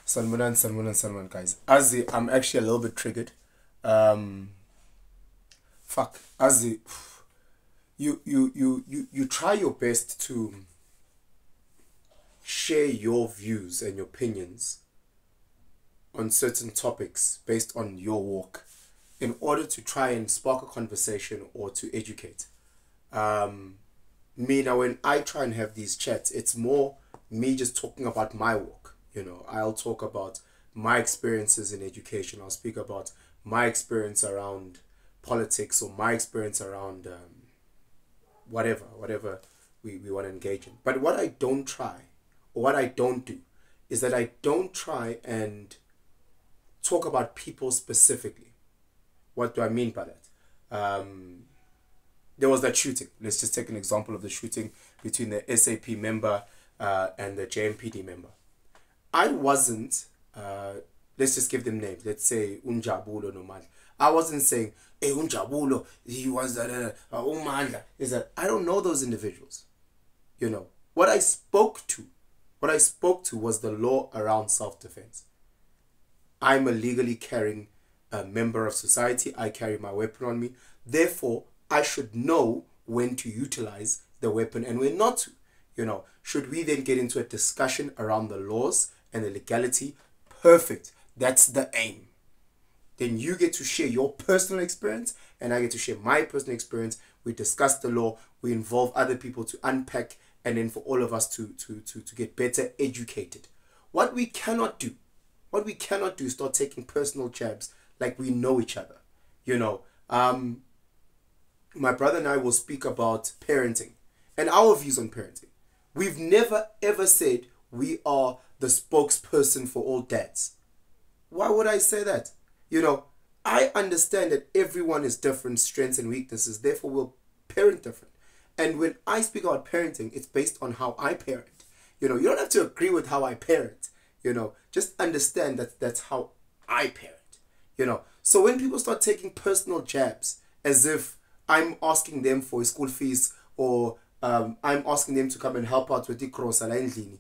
Salman, guys. Azzy, I'm actually a little bit triggered. Fuck, Azzy, you try your best to share your views and your opinions on certain topics based on your walk in order to try and spark a conversation or to educate. Me now, when I try and have these chats, it's more me just talking about my walk. I'll talk about my experiences in education. I'll speak about my experience around politics or my experience around whatever we want to engage in. But what I don't try or what I don't do is that I don't try and talk about people specifically. What do I mean by that? There was that shooting. Let's just take an example of the shooting between the SAP member and the JMPD member. I wasn't, let's just give them names. Let's say Unjabulo Nomandla. I wasn't saying, hey, Unjabulo, he was that, Umandla. Is that I don't know those individuals. What I spoke to was the law around self-defense. I'm a legally carrying member of society. I carry my weapon on me. Therefore, I should know when to utilize the weapon and when not to. Should we then get into a discussion around the laws and the legality? Perfect. That's the aim. Then you get to share your personal experience and I get to share my personal experience. We discuss the law. We involve other people to unpack and then for all of us to get better educated. What we cannot do is start taking personal jabs like we know each other. My brother and I will speak about parenting and our views on parenting. We've never ever said we are the spokesperson for all dads. Why would I say that? I understand that everyone is different, strengths and weaknesses, therefore we'll parent different. And when I speak about parenting, it's based on how I parent. You don't have to agree with how I parent. Just understand that that's how I parent. So when people start taking personal jabs as if I'm asking them for school fees or I'm asking them to come and help out with the cross and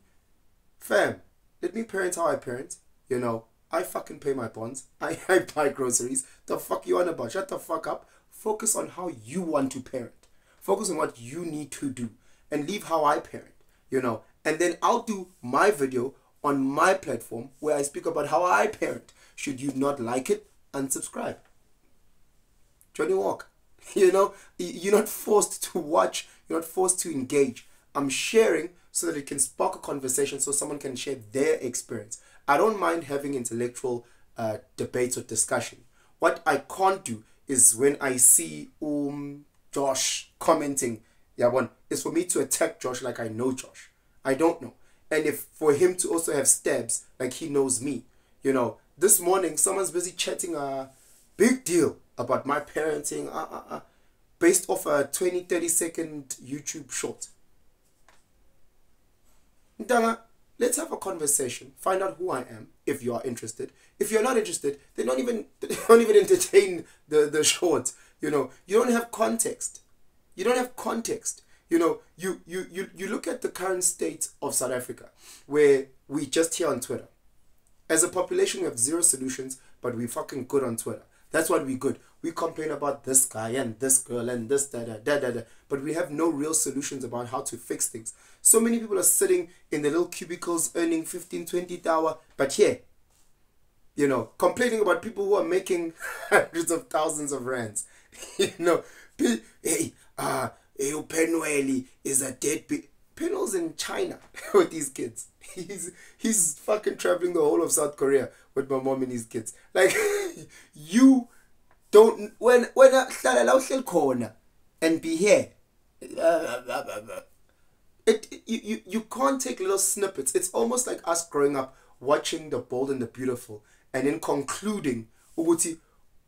fam, let me parent how I parent. I fucking pay my bonds. I buy groceries. The fuck you on about? Shut the fuck up. Focus on how you want to parent. Focus on what you need to do and leave how I parent. And then I'll do my video on my platform where I speak about how I parent. Should you not like it, unsubscribe. Johnny Walk. You're not forced to watch. You're not forced to engage. I'm sharing so that it can spark a conversation so someone can share their experience. I don't mind having intellectual debates or discussion. What I can't do is when I see Josh commenting, is for me to attack Josh like I know Josh. I don't know. And if for him to also have stabs like he knows me. This morning someone's busy chatting a big deal about my parenting based off a 20-30 second YouTube short. Ndanga, let's have a conversation. Find out who I am if you are interested. If you're not interested, then don't even entertain the short. You don't have context. You don't have context. You look at the current state of South Africa where we just here on Twitter. As a population, we have zero solutions, but we fucking good on Twitter. That's what we good. We complain about this guy and this girl and this da. But we have no real solutions about how to fix things. So many people are sitting in the little cubicles earning 15, 20 hour, but here, complaining about people who are making hundreds of thousands of rands. Hey, Penueli is a deadbeat. Penuel's in China with these kids. He's fucking traveling the whole of South Korea with my mom and his kids. Like, you don't when and be here. You can't take little snippets. It's almost like us growing up watching The Bold and the Beautiful and then concluding Uguti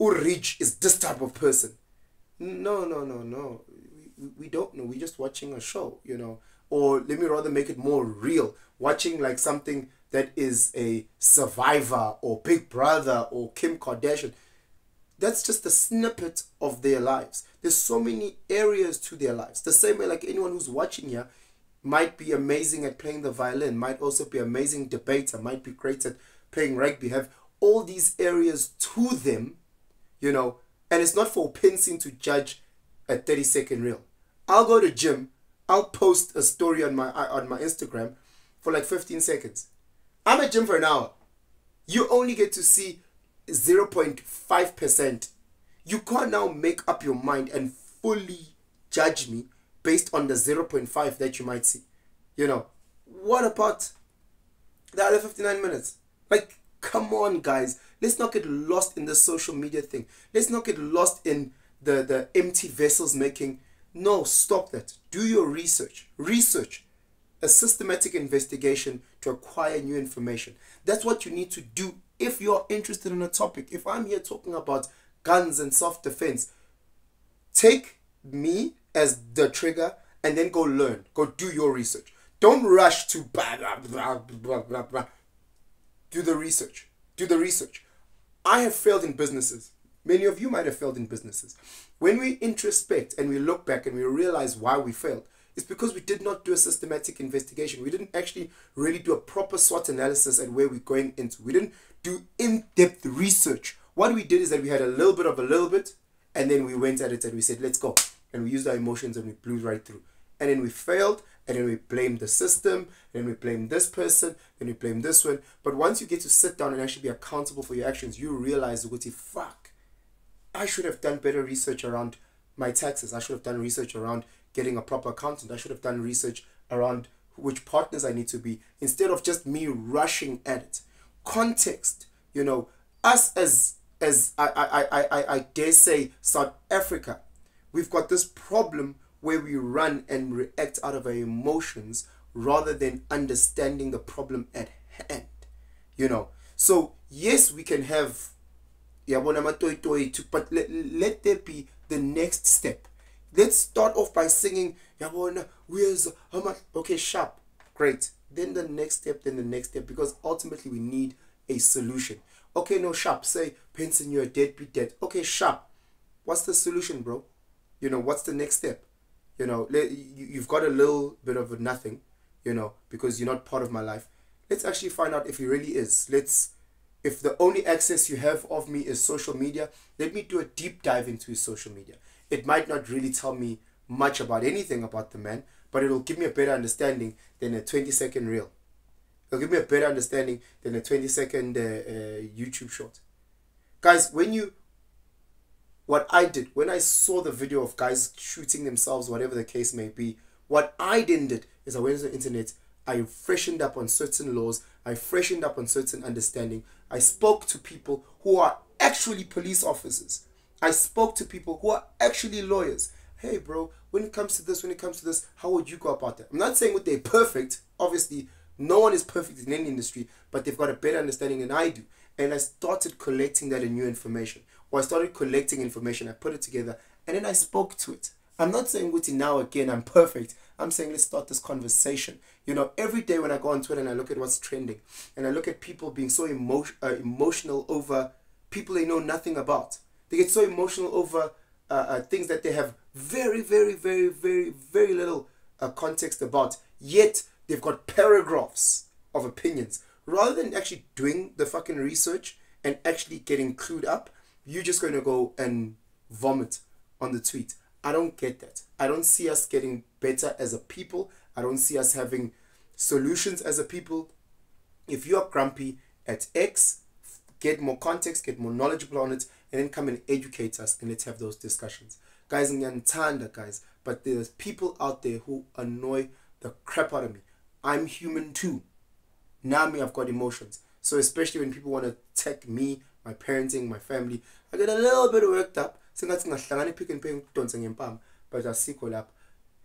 Urij is this type of person. No. We don't know. We're just watching a show, Or let me rather make it more real. Watching like something that is a Survivor or Big Brother or Kim Kardashian. That's just a snippet of their lives. There's so many areas to their lives. The same way like anyone who's watching here, might be amazing at playing the violin, might also be amazing debater, might be great at playing rugby, have all these areas to them, you know, and it's not for Pensing to judge a 30-second reel. I'll go to gym, I'll post a story on my Instagram for like 15 seconds. I'm at gym for an hour. You only get to see 0.5%. You can't now make up your mind and fully judge me based on the 0.5 that you might see. You know, what about the other 59 minutes? Like, come on, guys. Let's not get lost in the social media thing. Let's not get lost in the empty vessels making. No, stop that. Do your research. Research. A systematic investigation to acquire new information. That's what you need to do if you're interested in a topic. If I'm here talking about guns and self-defense, take me as the trigger and then go learn. Go do your research. Don't rush to blah, blah, blah, blah, blah, blah. Do the research. Do the research. I have failed in businesses. Many of you might have failed in businesses. When we introspect and we look back and we realize why we failed, it's because we did not do a systematic investigation. We didn't actually really do a proper SWOT analysis at where we're going into. We didn't do in-depth research. What we did is that we had a little bit, and then we went at it and we said, let's go. And we used our emotions and we blew right through. And then we failed, and then we blamed the system, and then we blamed this person, then we blamed this one. But once you get to sit down and actually be accountable for your actions, you realize, fuck, I should have done better research around my taxes. I should have done research around getting a proper accountant. I should have done research around which partners I need to be, instead of just me rushing at it. Context, you know, us as I dare say South Africa, we've got this problem where we run and react out of our emotions rather than understanding the problem at hand, you know. So yes, we can have but let there be the next step. Let's start off by singing where's how much. Okay, sharp, great. Then the next step, because ultimately we need a solution. Okay, no, sharp, say Penson, you're dead, be dead. Okay, sharp, what's the solution, bro? You know, what's the next step? You know, you've got a little bit of a nothing, you know, because you're not part of my life. Let's actually find out if he really is. If the only access you have of me is social media, let me do a deep dive into his social media. It might not really tell me much about anything about the man, but it will give me a better understanding than a 20-second reel. It'll give me a better understanding than a 20-second YouTube short. Guys, what I did, when I saw the video of guys shooting themselves, whatever the case may be, what I then did is I went to the internet, I freshened up on certain laws, I freshened up on certain understanding. I spoke to people who are actually police officers. I spoke to people who are actually lawyers. Hey bro, when it comes to this, how would you go about that? I'm not saying that they're perfect. Obviously, no one is perfect in any industry, but they've got a better understanding than I do. And I started collecting that new information. Or I started collecting information, I put it together, and then I spoke to it. I'm not saying Guti now again, I'm perfect. I'm saying let's start this conversation. You know, every day when I go on Twitter and I look at what's trending, and I look at people being so emotional over people they know nothing about. They get so emotional over things that they have very, very, very, very, very little context about. Yet, they've got paragraphs of opinions. Rather than actually doing the fucking research and actually getting clued up, you're just going to go and vomit on the tweet. I don't get that. I don't see us getting better as a people. I don't see us having solutions as a people. If you are grumpy at X, get more context, get more knowledgeable on it, and then come and educate us, and let's have those discussions. Guys, ngiyantanda, guys, but there's people out there who annoy the crap out of me. I'm human too. Now I've got emotions. So especially when people want to attack me, my parenting, my family, I get a little bit worked up. But I sequel up.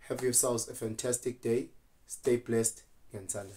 Have yourselves a fantastic day. Stay blessed. Ngiyantanda.